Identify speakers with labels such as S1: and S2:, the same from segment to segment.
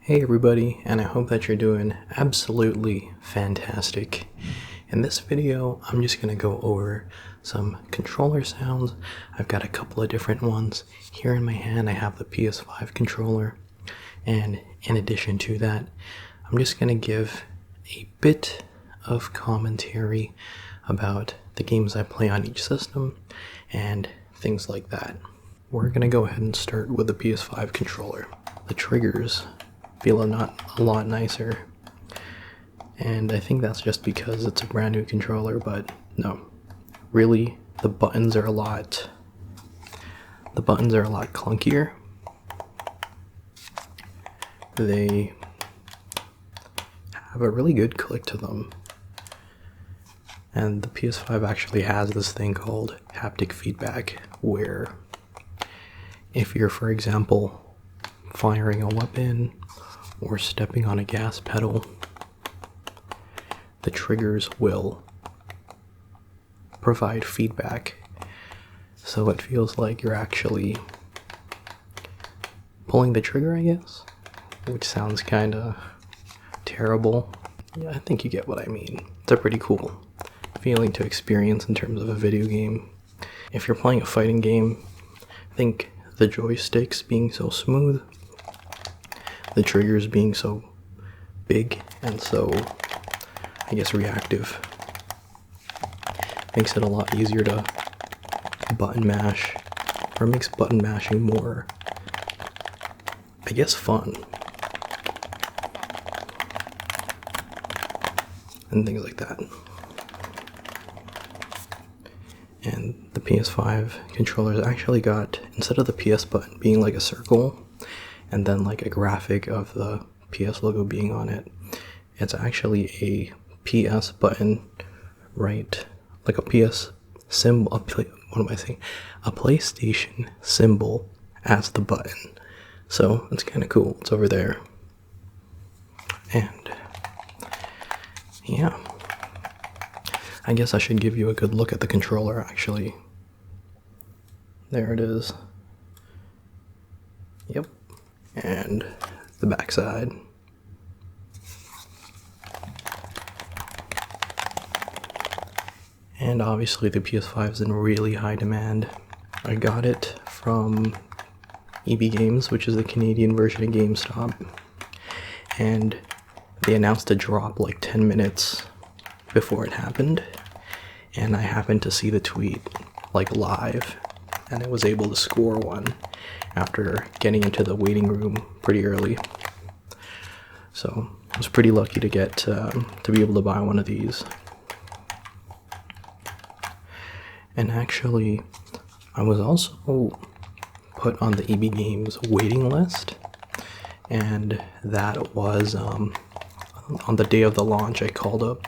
S1: Hey everybody, and I hope that you're doing absolutely fantastic. In this video, I'm just going to go over some controller sounds. I've got a couple of different ones. Here in my hand, I have the PS5 controller. And in addition to that, I'm just going to give a bit of commentary about the games I play on each system and things like that. We're going to go ahead and start with the PS5 controller. The triggers feel a lot nicer, and I think that's just because it's a brand new controller, but no, really the buttons are a lot clunkier. They have a really good click to them, and the PS5 actually has this thing called haptic feedback, where if you're, for example, firing a weapon or stepping on a gas pedal, the triggers will provide feedback, so it feels like you're actually pulling the trigger, I guess, which sounds kinda terrible. Yeah, I think you get what I mean. It's a pretty cool feeling to experience in terms of a video game. If you're playing a fighting game, I think the joysticks being so smooth, the triggers being so big and so, I guess, reactive, makes it a lot easier to button mash, or makes button mashing more, I guess, fun. And things like that. And the PS5 controller's actually got, instead of the PS button being like a circle, and then like a graphic of the PS logo being on it, it's actually a PS button, right? Like a PS symbol, a PlayStation symbol as the button. So it's kind of cool. It's over there. And yeah, I guess I should give you a good look at the controller, actually. There it is. Yep. And the backside. And obviously the PS5 is in really high demand. I got it from EB Games, which is the Canadian version of GameStop. And they announced a drop like 10 minutes before it happened. And I happened to see the tweet like live, and I was able to score one after getting into the waiting room pretty early. So I was pretty lucky to get to be able to buy one of these. And actually, I was also put on the EB Games waiting list, and that was on the day of the launch. I called up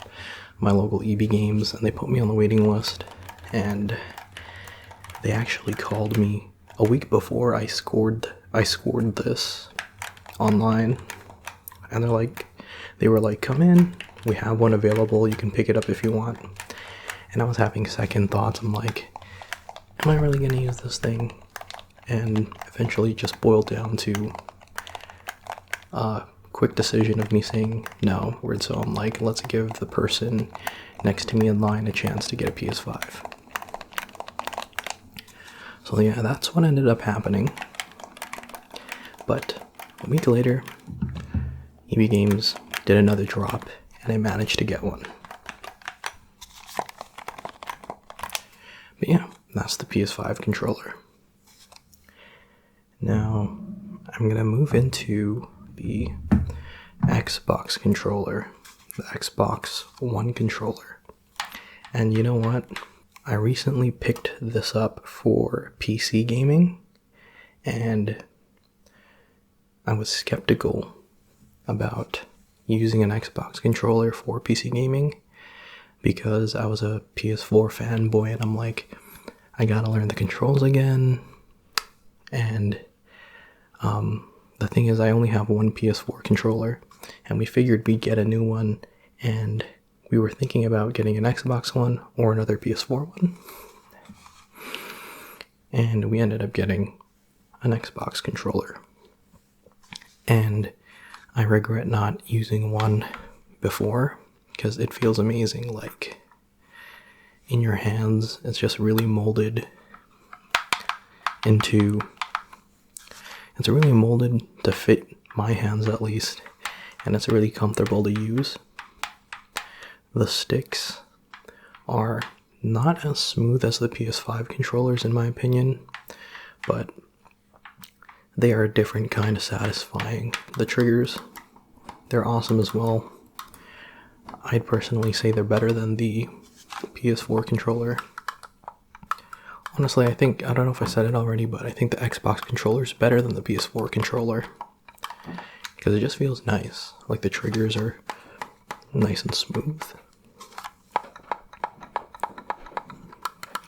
S1: my local EB Games and they put me on the waiting list, and they actually called me a week before I scored this online, and they were like, come in, we have one available, you can pick it up if you want. And I was having second thoughts. I'm like, am I really gonna use this thing? And eventually just boiled down to a quick decision of me saying no. So I'm like, let's give the person next to me in line a chance to get a PS5. So yeah, that's what ended up happening. But a week later, EB Games did another drop, and I managed to get one. But yeah, that's the PS5 controller. Now, I'm gonna move into the Xbox controller, the Xbox One controller. And you know what? I recently picked this up for PC gaming, and I was skeptical about using an Xbox controller for PC gaming because I was a PS4 fanboy, and I'm like, I gotta learn the controls again. And the thing is, I only have one PS4 controller, and we figured we'd get a new one, and we were thinking about getting an Xbox one or another PS4 one. And we ended up getting an Xbox controller. And I regret not using one before because it feels amazing. Like in your hands, it's just really molded into, it's really molded to fit my hands at least, and it's really comfortable to use. The sticks are not as smooth as the PS5 controllers in my opinion, but they are a different kind of satisfying. The triggers, they're awesome as well. I'd personally say they're better than the PS4 controller. Honestly, I don't know if I said it already, but I think the Xbox controller is better than the PS4 controller because it just feels nice. Like the triggers are nice and smooth.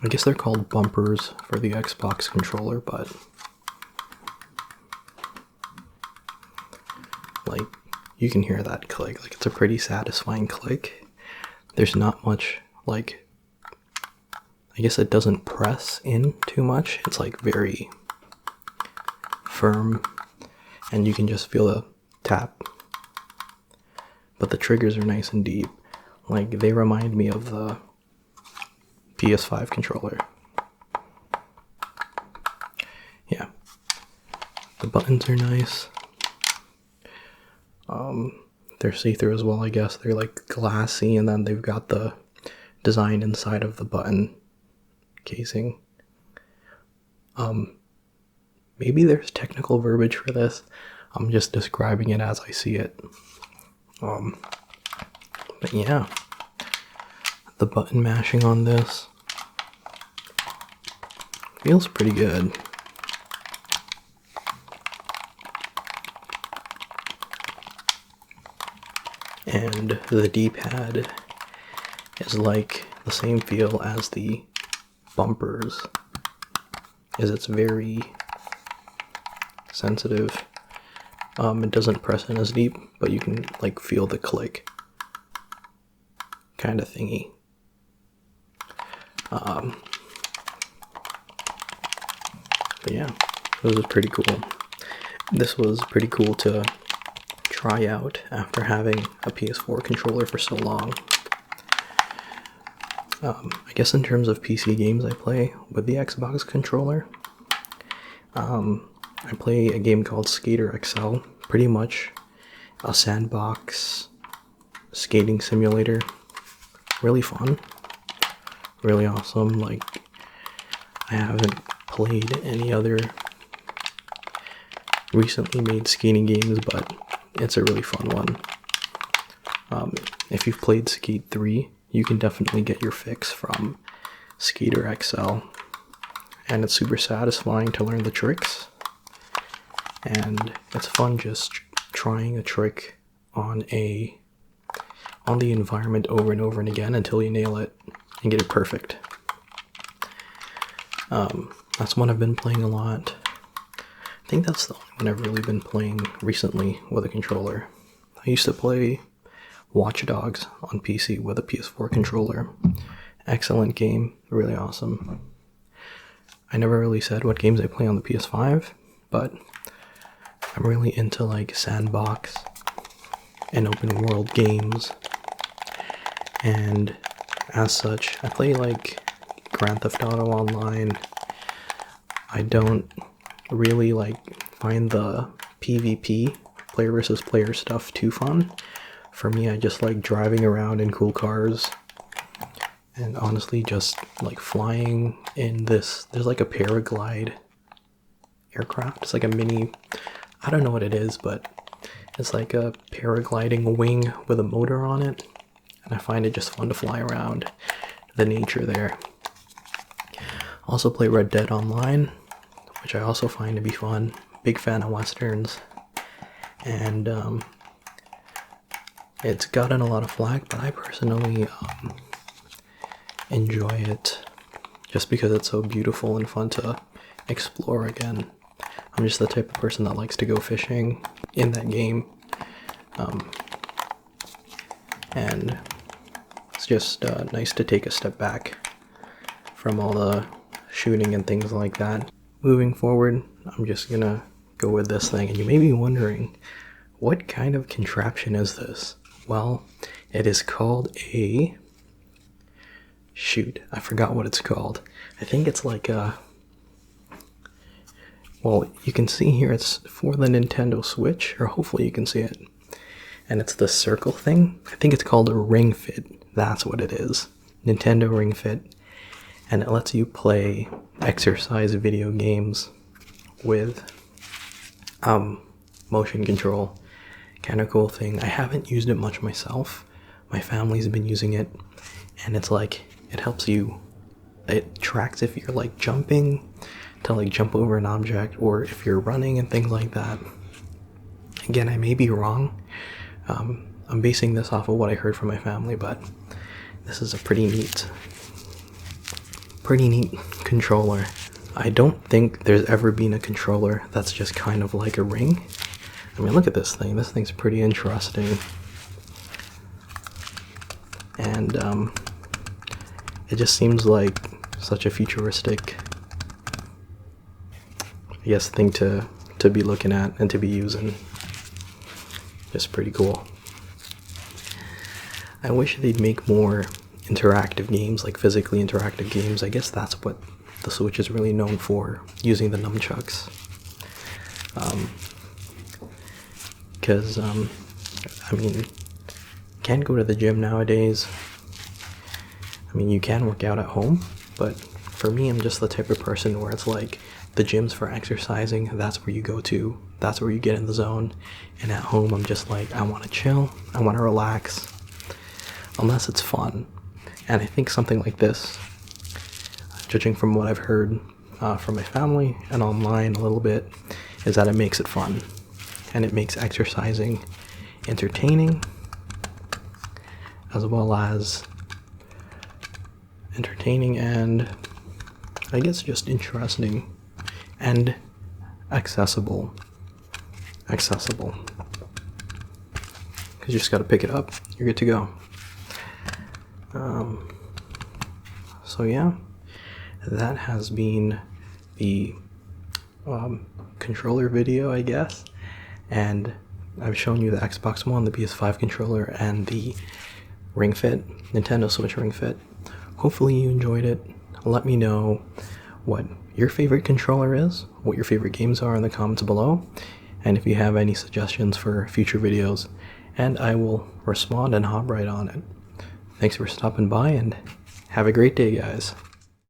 S1: I guess they're called bumpers for the Xbox controller, but like you can hear that click. Like it's a pretty satisfying click. There's not much, like, I guess it doesn't press in too much. It's like very firm and you can just feel the tap. But the triggers are nice and deep. Like they remind me of the PS5 controller. Yeah. The buttons are nice. They're see-through as well, I guess. They're like glassy, and then they've got the design inside of the button casing. Maybe there's technical verbiage for this. I'm just describing it as I see it. But yeah, the button mashing on this feels pretty good. And the D-pad is like the same feel as the bumpers, as it's very sensitive. It doesn't press in as deep, but you can like feel the click kind of thingy. But yeah, it was pretty cool. This was pretty cool to try out after having a PS4 controller for so long. I guess in terms of PC games I play with the Xbox controller, I play a game called Skater XL, pretty much a sandbox skating simulator. Really fun, really awesome. Like, I haven't played any other recently made skating games, but it's a really fun one. If you've played Skate 3, you can definitely get your fix from Skater XL, and it's super satisfying to learn the tricks, and it's fun just trying a trick on the environment over and over and again until you nail it and get it perfect. That's one I've been playing a lot. I think that's the only one I've really been playing recently with a controller. I used to play Watch Dogs on PC with a PS4 controller. Excellent game, really awesome. I never really said what games I play on the PS5, but I'm really into like sandbox and open world games. And as such, I play like Grand Theft Auto Online. I don't really like find the PvP, player versus player stuff, too fun. For me, I just like driving around in cool cars, and honestly just like flying in this, there's like a paraglide aircraft. It's like a mini, I don't know what it is, but it's like a paragliding wing with a motor on it, and I find it just fun to fly around the nature there. Also play Red Dead Online, which I also find to be fun. Big fan of westerns, and it's gotten a lot of flack, but I personally enjoy it just because it's so beautiful and fun to explore again. I'm just the type of person that likes to go fishing in that game, and it's just nice to take a step back from all the shooting and things like that. Moving forward, I'm just gonna go with this thing, and you may be wondering, What kind of contraption is this? Well, it is called a... Shoot, I forgot what it's called. I think it's like a... Well, you can see here it's for the Nintendo Switch, or hopefully you can see it. And it's the circle thing. I think it's called a Ring Fit. That's what it is. Nintendo Ring Fit. And it lets you play exercise video games with motion control. Kind of cool thing. I haven't used it much myself. My family's been using it, and it's like it helps you. It tracks if you're like jumping to like jump over an object, or if you're running and things like that. Again, I may be wrong. I'm basing this off of what I heard from my family, but this is a pretty neat controller. I don't think there's ever been a controller that's just kind of like a ring. I mean, look at this thing. This thing's pretty interesting. And it just seems like such a futuristic, I guess, thing to be looking at and to be using. Just pretty cool. I wish they'd make more interactive games, like physically interactive games. I guess that's what the Switch is really known for, using the nunchucks. Because, I mean, you can't go to the gym nowadays. I mean, you can work out at home, but for me, I'm just the type of person where it's like, the gym's for exercising, that's where you go to, that's where you get in the zone, and at home, I'm just like, I want to chill, I want to relax, unless it's fun. And I think something like this, judging from what I've heard from my family and online a little bit, is that it makes it fun. And it makes exercising entertaining, as well as entertaining and, I guess, just interesting and accessible. Because you just gotta pick it up, you're good to go. So yeah, that has been the controller video, I guess. And I've shown you the Xbox One, the PS5 controller, and the Ring Fit, Nintendo Switch Ring Fit. Hopefully you enjoyed it. Let me know what your favorite controller is, what your favorite games are in the comments below, and if you have any suggestions for future videos, and I will respond and hop right on it. Thanks for stopping by, and have a great day, guys.